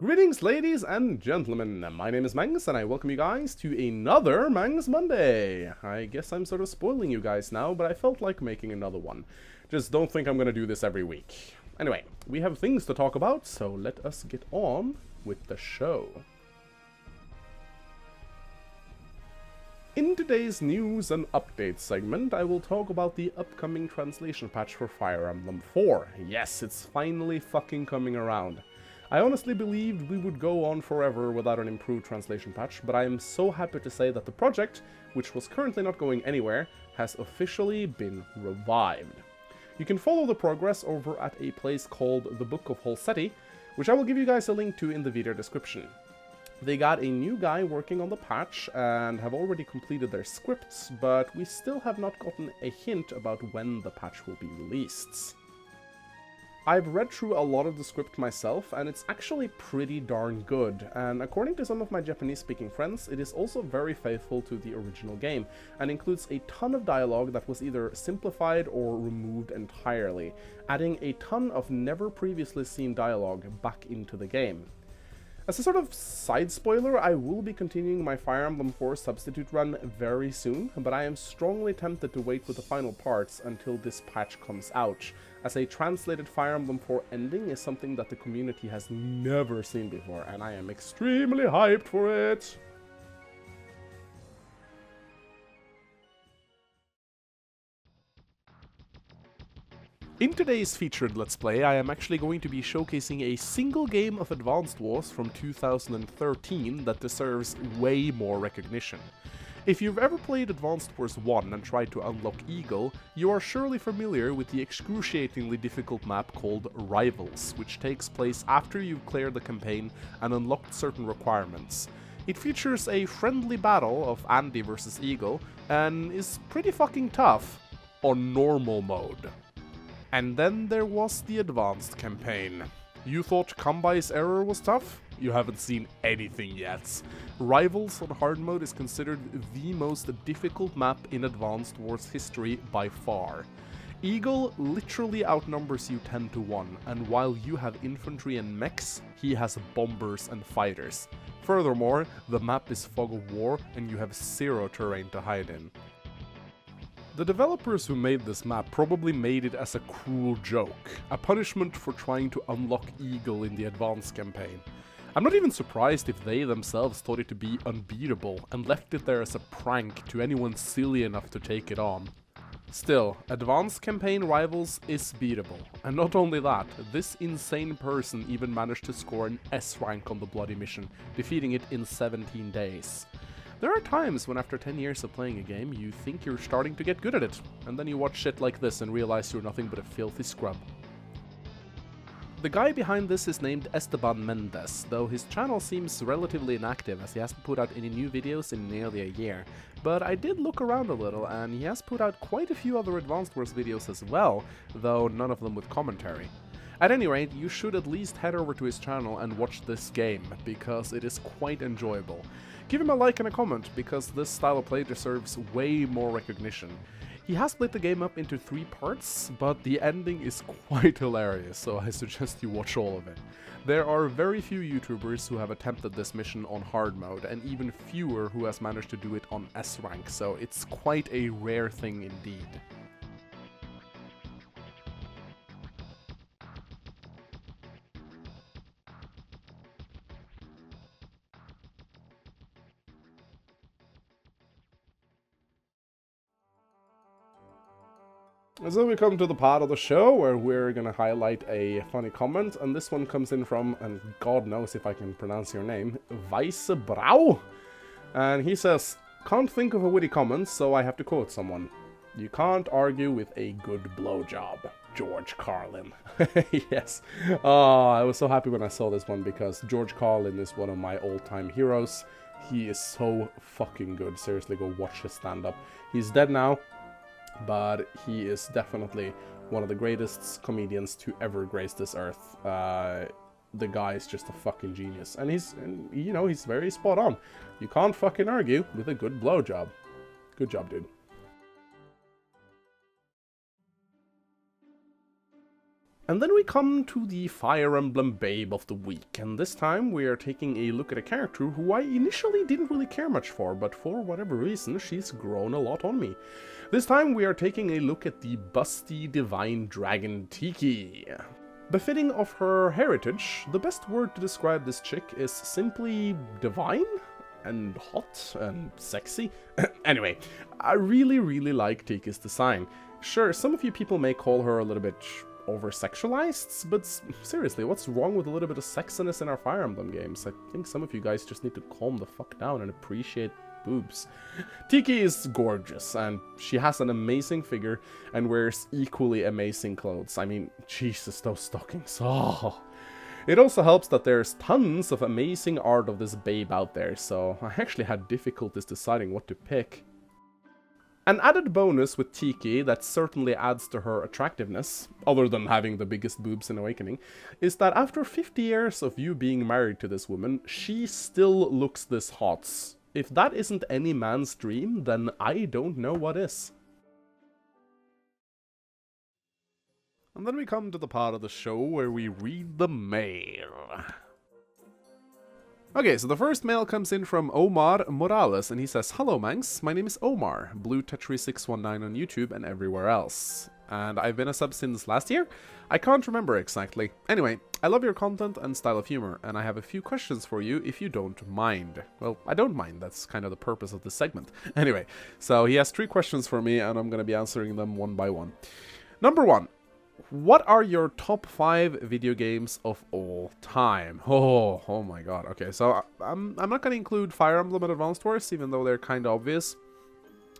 Greetings, ladies and gentlemen. My name is Mangs, and I welcome you guys to another Mangs Monday. I guess I'm sort of spoiling you guys now, but I felt like making another one. Just don't think I'm gonna do this every week. Anyway, we have things to talk about, so let us get on with the show. In today's news and updates segment, I will talk about the upcoming translation patch for Fire Emblem 4. Yes, it's finally fucking coming around. I honestly believed we would go on forever without an improved translation patch, but I am so happy to say that the project, which was currently not going anywhere, has officially been revived. You can follow the progress over at a place called the Book of Holseti, which I will give you guys a link to in the video description. They got a new guy working on the patch and have already completed their scripts, but we still have not gotten a hint about when the patch will be released. I've read through a lot of the script myself, and it's actually pretty darn good, and according to some of my Japanese-speaking friends, it is also very faithful to the original game, and includes a ton of dialogue that was either simplified or removed entirely, adding a ton of never previously seen dialogue back into the game. As a sort of side spoiler, I will be continuing my Fire Emblem 4 substitute run very soon, but I am strongly tempted to wait with the final parts until this patch comes out, as a translated Fire Emblem 4 ending is something that the community has never seen before, and I am extremely hyped for it! In today's featured Let's Play, I am actually going to be showcasing a single game of Advanced Wars from 2013 that deserves way more recognition. If you've ever played Advanced Wars 1 and tried to unlock Eagle, you are surely familiar with the excruciatingly difficult map called Rivals, which takes place after you've cleared the campaign and unlocked certain requirements. It features a friendly battle of Andy versus Eagle, and is pretty fucking tough on normal mode. And then there was the Advanced campaign. You thought Kambai's Error was tough? You haven't seen anything yet. Rivals on hard mode is considered the most difficult map in Advanced Wars history by far. Eagle literally outnumbers you 10 to 1, and while you have infantry and mechs, he has bombers and fighters. Furthermore, the map is fog of war and you have zero terrain to hide in. The developers who made this map probably made it as a cruel joke, a punishment for trying to unlock Eagle in the Advanced campaign. I'm not even surprised if they themselves thought it to be unbeatable and left it there as a prank to anyone silly enough to take it on. Still, Advanced campaign Rivals is beatable, and not only that, this insane person even managed to score an S rank on the bloody mission, defeating it in 17 days. There are times when after 10 years of playing a game, you think you're starting to get good at it, and then you watch shit like this and realize you're nothing but a filthy scrub. The guy behind this is named Esteban Mendez, though his channel seems relatively inactive as he hasn't put out any new videos in nearly a year. But I did look around a little, and he has put out quite a few other Advanced Wars videos as well, though none of them with commentary. At any rate, you should at least head over to his channel and watch this game, because it is quite enjoyable. Give him a like and a comment, because this style of play deserves way more recognition. He has split the game up into 3 parts, but the ending is quite hilarious, so I suggest you watch all of it. There are very few YouTubers who have attempted this mission on hard mode, and even fewer who has managed to do it on S rank, so it's quite a rare thing indeed. So we come to the part of the show where we're gonna highlight a funny comment, and this one comes in from, and God knows if I can pronounce your name, Weissebrau? And he says, "Can't think of a witty comment, so I have to quote someone. You can't argue with a good blowjob, George Carlin." Yes. Oh, I was so happy when I saw this one, because George Carlin is one of my all-time heroes. He is so fucking good. Seriously, go watch his stand-up. He's dead now, but he is definitely one of the greatest comedians to ever grace this earth. The guy is just a fucking genius, and he's very spot on. You can't fucking argue with a good blowjob. Good job, dude. And then we come to the Fire Emblem Babe of the Week, and this time we are taking a look at a character who I initially didn't really care much for, but for whatever reason she's grown a lot on me. This time we are taking a look at the busty divine dragon Tiki. Befitting of her heritage, the best word to describe this chick is simply divine? And hot and sexy. Anyway, I really like Tiki's design. Sure, some of you people may call her a little bit over-sexualized, but seriously, what's wrong with a little bit of sexiness in our Fire Emblem games? I think some of you guys just need to calm the fuck down and appreciate boobs. Tiki is gorgeous, and she has an amazing figure and wears equally amazing clothes. I mean, Jesus, those stockings. Oh. It also helps that there's tons of amazing art of this babe out there, so I actually had difficulties deciding what to pick. An added bonus with Tiki that certainly adds to her attractiveness, other than having the biggest boobs in Awakening, is that after 50 years of you being married to this woman, she still looks this hot. If that isn't any man's dream, then I don't know what is. And then we come to the part of the show where we read the mail. Okay, so the first mail comes in from Omar Morales, and he says, "Hello Mangs, my name is Omar, BlueTetri619 on YouTube and everywhere else. And I've been a sub since last year? I can't remember exactly. Anyway, I love your content and style of humor, and I have a few questions for you if you don't mind." Well, I don't mind, that's kind of the purpose of this segment. Anyway, so he has 3 questions for me, and I'm going to be answering them one by one. Number 1. What are your top 5 video games of all time? Oh my god. Okay, so I'm not going to include Fire Emblem and Advanced Wars, even though they're kind of obvious.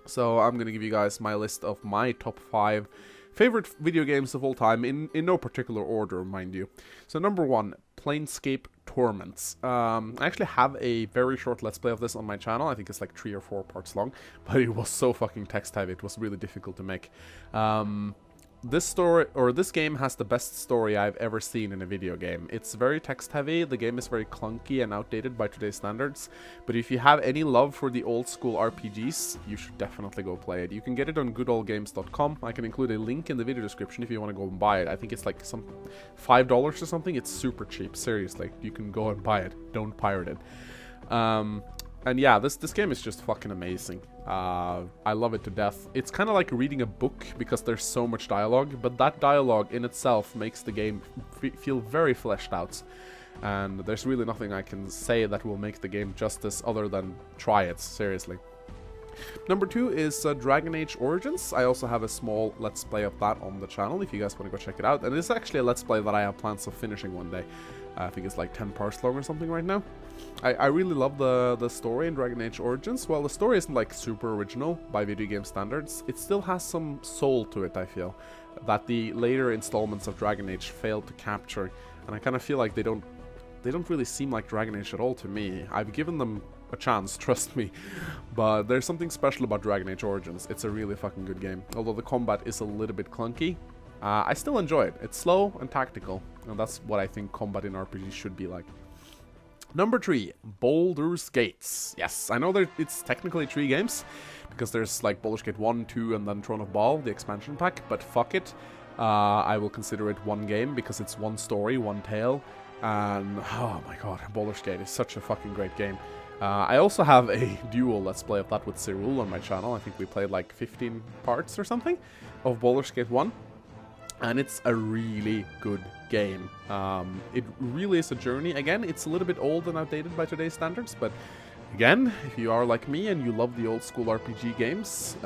So I'm going to give you guys my list of my top 5 favorite video games of all time, in no particular order, mind you. So number 1, Planescape Torments. I actually have a very short Let's Play of this on my channel. I think it's like 3 or 4 parts long, but it was so fucking text heavy, it was really difficult to make. This game has the best story I've ever seen in a video game. It's very text heavy, the game is very clunky and outdated by today's standards, but if you have any love for the old school RPGs, you should definitely go play it. You can get it on goodoldgames.com. I can include a link in the video description if you want to go and buy it. I think it's like some $5 or something. It's super cheap, seriously. You can go and buy it, don't pirate it. And yeah, this game is just fucking amazing. I love it to death. It's kind of like reading a book because there's so much dialogue, but that dialogue in itself makes the game feel very fleshed out. And there's really nothing I can say that will make the game justice other than try it, seriously. Number 2 is Dragon Age Origins. I also have a small Let's Play of that on the channel if you guys want to go check it out. And it's actually a Let's Play that I have plans of finishing one day. I think it's like 10 parts long or something right now. I really love the story in Dragon Age Origins. While the story isn't like super original by video game standards, it still has some soul to it, I feel, that the later installments of Dragon Age failed to capture. And I kind of feel like they don't really seem like Dragon Age at all to me. I've given them a chance, trust me, but there's something special about Dragon Age Origins. It's a really fucking good game. Although the combat is a little bit clunky, I still enjoy it. It's slow and tactical, and that's what I think combat in RPGs should be like. Number 3, Baldur's Gate. Yes, I know that it's technically 3 games, because there's like Baldur's Gate 1, 2, and then Throne of Baal, the expansion pack, but fuck it. I will consider it one game, because it's one story, one tale, and oh my god, Baldur's Gate is such a fucking great game. I also have a dual Let's Play of that with Zerul on my channel. I think we played like 15 parts or something of Baldur's Gate 1. And it's a really good game. It really is a journey. Again, it's a little bit old and outdated by today's standards, but again, if you are like me and you love the old school RPG games,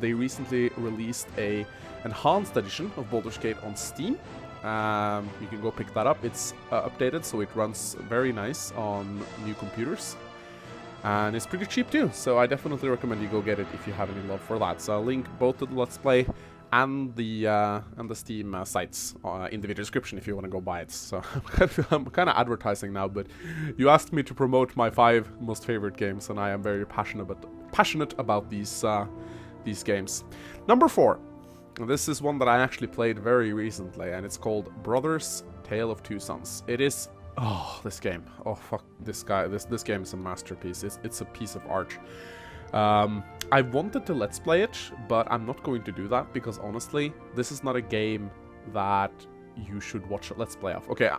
they recently released a enhanced edition of Baldur's Gate on Steam. You can go pick that up. It's updated, so it runs very nice on new computers. And it's pretty cheap too, so I definitely recommend you go get it if you have any love for that. So I'll link both to the Let's Play and the Steam sites in the video description if you want to go buy it. So I'm kind of advertising now, but you asked me to promote my 5 most favorite games, and I am very passionate about these games. Number 4. This is one that I actually played very recently, and it's called Brothers: Tale of Two Sons. It is... oh, this game. Oh, fuck this guy. This game is a masterpiece. It's a piece of art. I wanted to Let's Play it, but I'm not going to do that because honestly, this is not a game that you should watch a Let's Play of. Okay,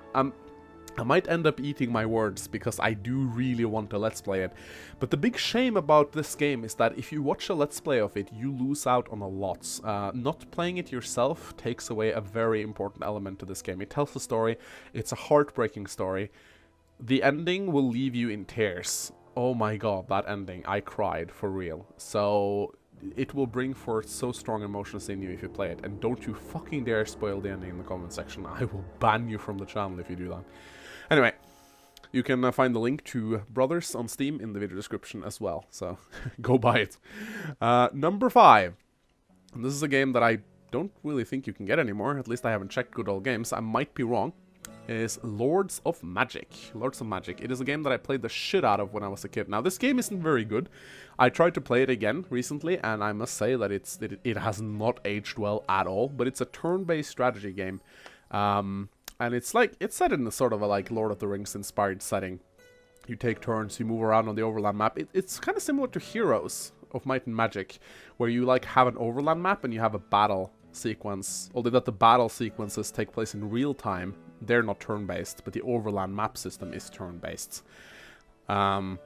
I might end up eating my words because I do really want to Let's Play it. But the big shame about this game is that if you watch a Let's Play of it, you lose out on a lot. Not playing it yourself takes away a very important element to this game. It tells a story. It's a heartbreaking story. The ending will leave you in tears. Oh my god, that ending. I cried, for real. So it will bring forth so strong emotions in you if you play it. And don't you fucking dare spoil the ending in the comment section. I will ban you from the channel if you do that. Anyway, you can find the link to Brothers on Steam in the video description as well, so go buy it. Number 5. And this is a game that I don't really think you can get anymore, at least I haven't checked Good Old Games, I might be wrong, is Lords of Magic. Lords of Magic. It is a game that I played the shit out of when I was a kid. Now, this game isn't very good. I tried to play it again recently, and I must say that it has not aged well at all, but it's a turn-based strategy game. And it's set in a sort of a like Lord of the Rings inspired setting. You take turns, you move around on the overland map. It's kind of similar to Heroes of Might and Magic, where you like have an overland map and you have a battle sequence. Although that the battle sequences take place in real time, they're not turn-based, but the overland map system is turn-based. So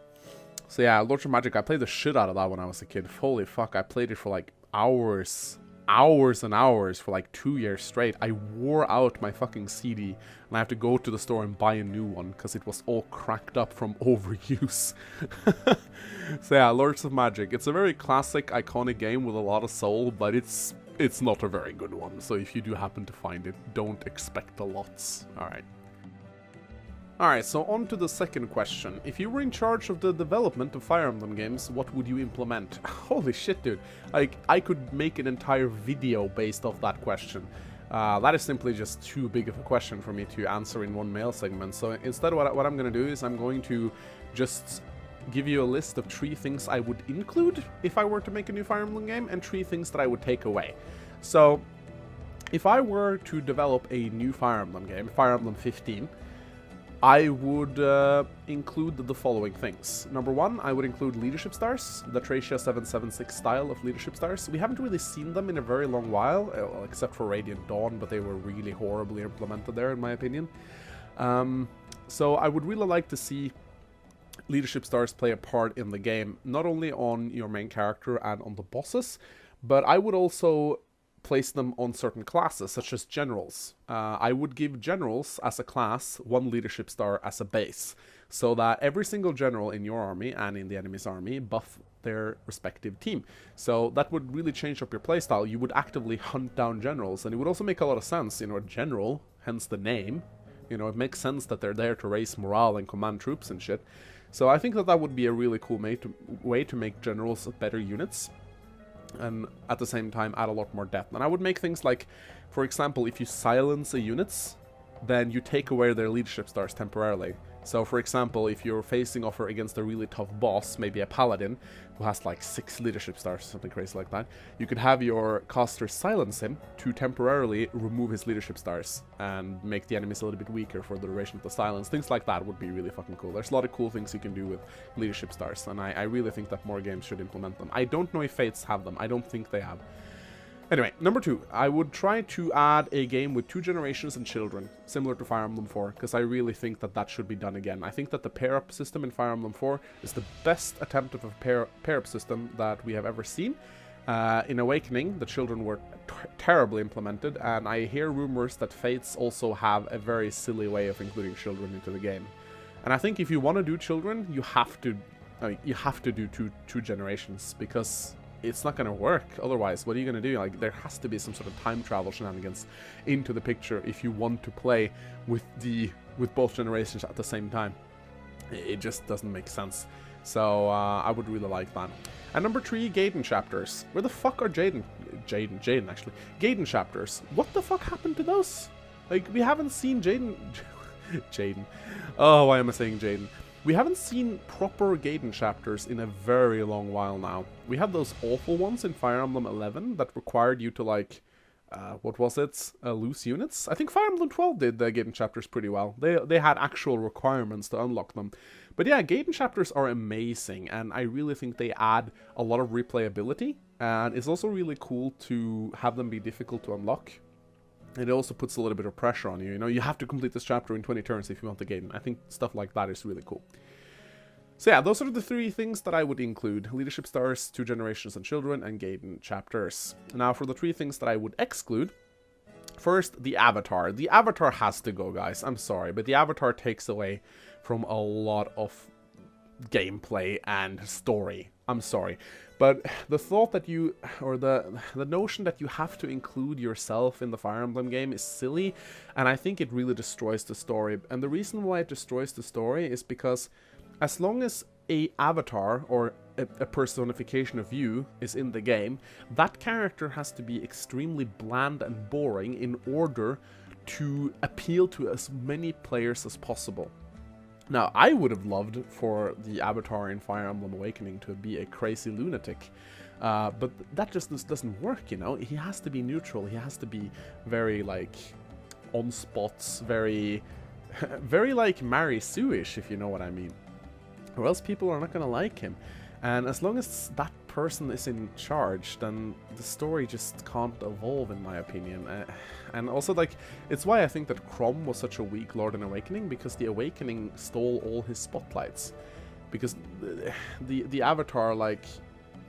yeah, Lords of Magic, I played the shit out of that when I was a kid. Holy fuck, I played it for like hours and hours for like 2 years straight. I wore out my fucking CD and I have to go to the store and buy a new one because it was all cracked up from overuse. So yeah, Lords of Magic. It's a very classic, iconic game with a lot of soul, but it's not a very good one. So if you do happen to find it, don't expect a lot. Alright, so on to the second question. If you were in charge of the development of Fire Emblem games, what would you implement? Holy shit, dude. Like, I could make an entire video based off that question. That is simply just too big of a question for me to answer in one mail segment. So instead, what I'm going to do is I'm going to just give you a list of 3 things I would include if I were to make a new Fire Emblem game, and 3 things that I would take away. So, if I were to develop a new Fire Emblem game, Fire Emblem 15, I would include the following things. Number 1, I would include leadership stars, the Tracia 776 style of leadership stars. We haven't really seen them in a very long while, except for Radiant Dawn, but they were really horribly implemented there, in my opinion. So I would really like to see leadership stars play a part in the game, not only on your main character and on the bosses, but I would also place them on certain classes, such as generals. I would give generals as a class 1 leadership star as a base, so that every single general in your army and in the enemy's army buff their respective team. So that would really change up your playstyle. You would actively hunt down generals, and it would also make a lot of sense. You know, a general, hence the name, you know, it makes sense that they're there to raise morale and command troops and shit. So I think that that would be a really cool way to make generals better units, and at the same time add a lot more depth. And I would make things like, for example, if you silence a units, then you take away their leadership stars temporarily. So for example, if you're facing off against a really tough boss, maybe a paladin, who has like 6 leadership stars, something crazy like that, you could have your caster silence him to temporarily remove his leadership stars and make the enemies a little bit weaker for the duration of the silence. Things like that would be really fucking cool. There's a lot of cool things you can do with leadership stars, and I really think that more games should implement them. I don't know if Fates have them. I don't think they have. Anyway, number 2, I would try to add a game with 2 generations and children, similar to Fire Emblem 4, because I really think that that should be done again. I think that the pair-up system in Fire Emblem 4 is the best attempt of a pair-up system that we have ever seen. In Awakening, the children were terribly implemented, and I hear rumors that Fates also have a very silly way of including children into the game. And I think if you want to do children, you have to do two generations, because it's not going to work otherwise. What are you going to do? Like, there has to be some sort of time travel shenanigans into the picture if you want to play with both generations at the same time. It just doesn't make sense. So I would really like that. And number 3, Gaiden chapters. Where the fuck are Jaden actually. Gaiden chapters. What the fuck happened to those? Like, we haven't seen Jaden. Oh, why am I saying Jaden? We haven't seen proper Gaiden chapters in a very long while now. We had those awful ones in Fire Emblem 11 that required you to, like, what was it? Lose units? I think Fire Emblem 12 did the Gaiden chapters pretty well. They had actual requirements to unlock them. But yeah, Gaiden chapters are amazing, and I really think they add a lot of replayability. And it's also really cool to have them be difficult to unlock. It also puts a little bit of pressure on you. You know, you have to complete this chapter in 20 turns if you want the game. I think stuff like that is really cool. So yeah, those are the 3 things that I would include. Leadership stars, 2 generations and children, and Gaiden chapters. Now for the 3 things that I would exclude. First, the avatar. The avatar has to go, guys. I'm sorry, but the avatar takes away from a lot of gameplay and story. I'm sorry. But the thought that you, or the notion that you have to include yourself in the Fire Emblem game is silly, and I think it really destroys the story. And the reason why it destroys the story is because as long as a avatar, or a personification of you, is in the game, that character has to be extremely bland and boring in order to appeal to as many players as possible. Now, I would have loved for the avatar in Fire Emblem Awakening to be a crazy lunatic, but that just doesn't work, you know? He has to be neutral, he has to be very, like, on spots, very, very, like, Mary Sue-ish, if you know what I mean. Or else people are not gonna like him. And as long as that person is in charge, then the story just can't evolve, in my opinion. And also, like, it's why I think that Chrom was such a weak Lord in Awakening, because the Awakening stole all his spotlights. Because the Avatar, like,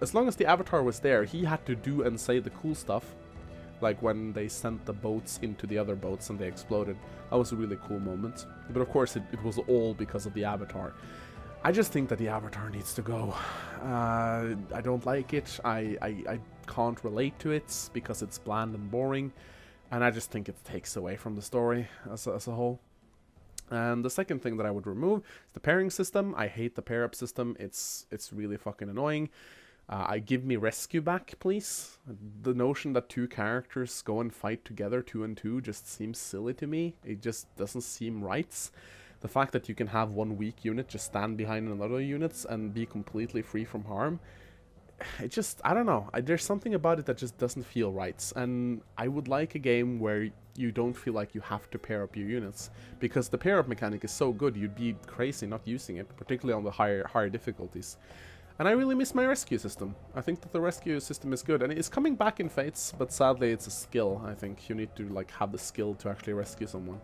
as long as the Avatar was there, he had to do and say the cool stuff. Like when they sent the boats into the other boats and they exploded. That was a really cool moment. But of course, it was all because of the Avatar. I just think that the Avatar needs to go. I don't like it. I can't relate to it because it's bland and boring. And I just think it takes away from the story as a whole. And the second thing that I would remove is the pairing system. I hate the pair-up system. It's really fucking annoying. Give me rescue back, please. The notion that 2 characters go and fight together 2 and 2 just seems silly to me. It just doesn't seem right. The fact that you can have one weak unit just stand behind another unit and be completely free from harm, it just, I don't know, there's something about it that just doesn't feel right. And I would like a game where you don't feel like you have to pair up your units, because the pair up mechanic is so good, you'd be crazy not using it, particularly on the higher difficulties. And I really miss my rescue system. I think that the rescue system is good, and it's coming back in Fates, but sadly it's a skill. I think you need to, like, have the skill to actually rescue someone.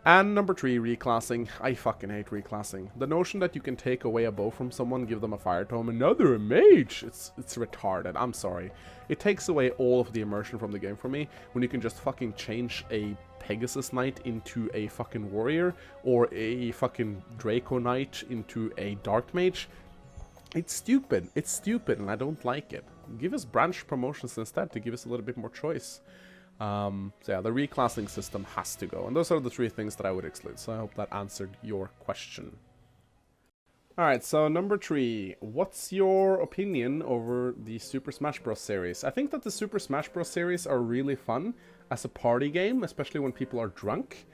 And number 3, reclassing. I fucking hate reclassing. The notion that you can take away a bow from someone, give them a fire tome, and now they're a mage! It's retarded, I'm sorry. It takes away all of the immersion from the game for me, when you can just fucking change a Pegasus Knight into a fucking warrior, or a fucking Draco Knight into a Dark Mage. It's stupid, and I don't like it. Give us branch promotions instead to give us a little bit more choice. So yeah, the reclassing system has to go. And those are the 3 things that I would exclude. So I hope that answered your question. Alright, so number 3. What's your opinion over the Super Smash Bros. Series? I think that the Super Smash Bros. Series are really fun as a party game, especially when people are drunk.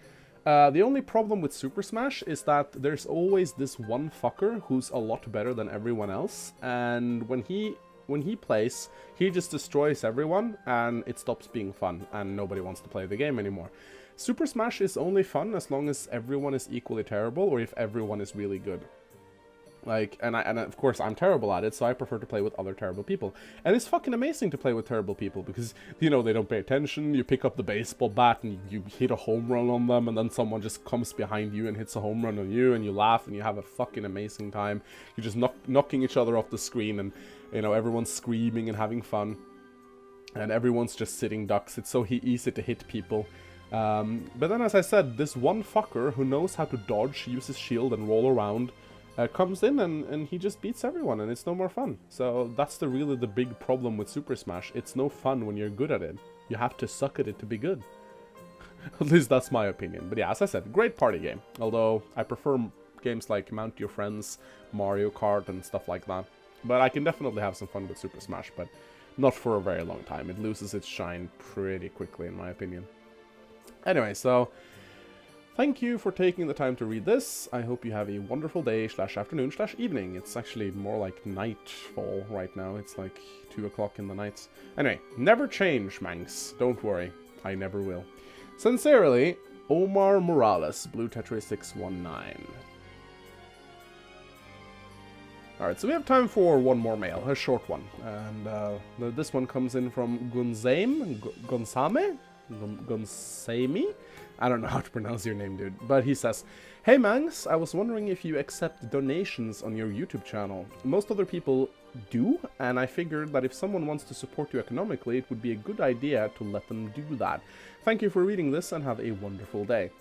The only problem with Super Smash is that there's always this one fucker who's a lot better than everyone else. And when he plays, he just destroys everyone, and it stops being fun, and nobody wants to play the game anymore. Super Smash is only fun as long as everyone is equally terrible, or if everyone is really good. Like, and of course I'm terrible at it, so I prefer to play with other terrible people. And it's fucking amazing to play with terrible people, because, you know, they don't pay attention, you pick up the baseball bat and you hit a home run on them, and then someone just comes behind you and hits a home run on you, and you laugh and you have a fucking amazing time. You're just knocking each other off the screen, and, you know, everyone's screaming and having fun. And everyone's just sitting ducks. It's so easy to hit people. But then, as I said, this one fucker who knows how to dodge, use his shield and roll around, comes in and he just beats everyone, and it's no more fun. So that's really the big problem with Super Smash. It's no fun when you're good at it. You have to suck at it to be good. At least that's my opinion. But yeah, as I said, great party game. Although I prefer games like Mount Your Friends, Mario Kart and stuff like that. But I can definitely have some fun with Super Smash, but not for a very long time. It loses its shine pretty quickly, in my opinion. Anyway, so thank you for taking the time to read this. I hope you have a wonderful day / afternoon / evening. It's actually more like nightfall right now. It's like 2 o'clock in the night. Anyway, never change, Mangs. Don't worry. I never will. Sincerely, Omar Morales, Blue Tetris 619. Alright, so we have time for one more mail, a short one. And this one comes in from Gonzame? Gunsemi. I don't know how to pronounce your name, dude. But he says, "Hey Mangs, I was wondering if you accept donations on your YouTube channel. Most other people do, and I figured that if someone wants to support you economically, it would be a good idea to let them do that. Thank you for reading this and have a wonderful day."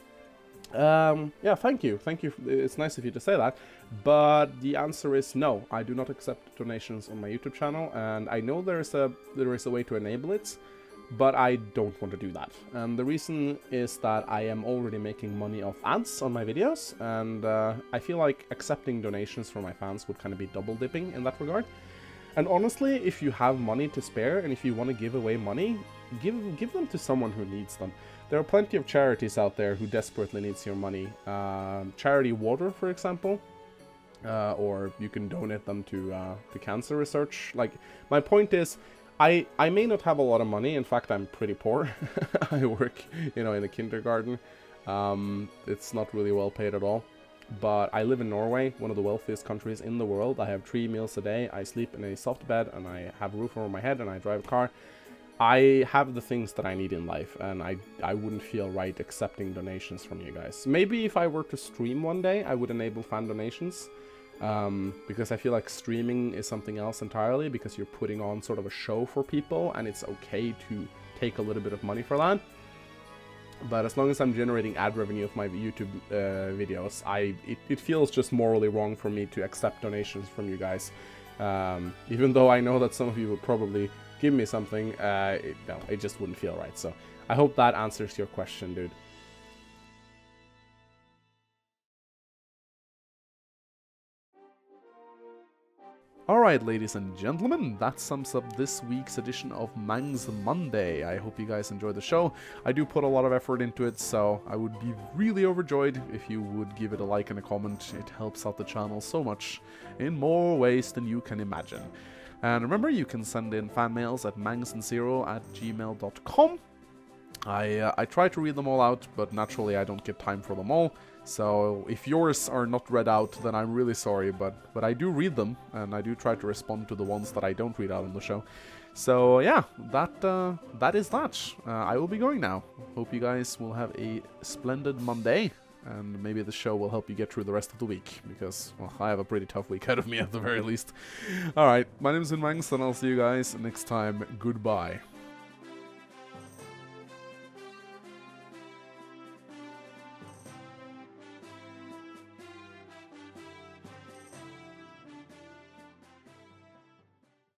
Yeah, thank you. Thank you. It's nice of you to say that. But the answer is no. I do not accept donations on my YouTube channel, and I know there is a way to enable it, but I don't want to do that. And the reason is that I am already making money off ads on my videos, and I feel like accepting donations from my fans would kind of be double dipping in that regard. And honestly, if you have money to spare and if you want to give away money, give them to someone who needs them. There are plenty of charities out there who desperately needs your money. Charity Water, for example. Or you can donate them to cancer research. Like, my point is, I may not have a lot of money. In fact, I'm pretty poor. I work, in a kindergarten. It's not really well paid at all. But I live in Norway, one of the wealthiest countries in the world. I have 3 meals a day. I sleep in a soft bed, and I have a roof over my head, and I drive a car. I have the things that I need in life, and I wouldn't feel right accepting donations from you guys. Maybe if I were to stream one day, I would enable fan donations. Because I feel like streaming is something else entirely, because you're putting on sort of a show for people, and it's okay to take a little bit of money for that. But as long as I'm generating ad revenue of my YouTube videos, it feels just morally wrong for me to accept donations from you guys. Even though I know that some of you would probably give me something, no, it just wouldn't feel right. So I hope that answers your question, dude. Alright, ladies and gentlemen, that sums up this week's edition of Mangs Monday. I hope you guys enjoyed the show. I do put a lot of effort into it, so I would be really overjoyed if you would give it a like and a comment. It helps out the channel so much in more ways than you can imagine. And remember, you can send in fan mails at mangsandzerul@gmail.com. I try to read them all out, but naturally I don't get time for them all. So if yours are not read out, then I'm really sorry, but I do read them, and I do try to respond to the ones that I don't read out on the show. So yeah, that is that. I will be going now. Hope you guys will have a splendid Monday, and maybe the show will help you get through the rest of the week, because, well, I have a pretty tough week ahead of me at the very least. Alright, my name is Mangs, and I'll see you guys next time. Goodbye.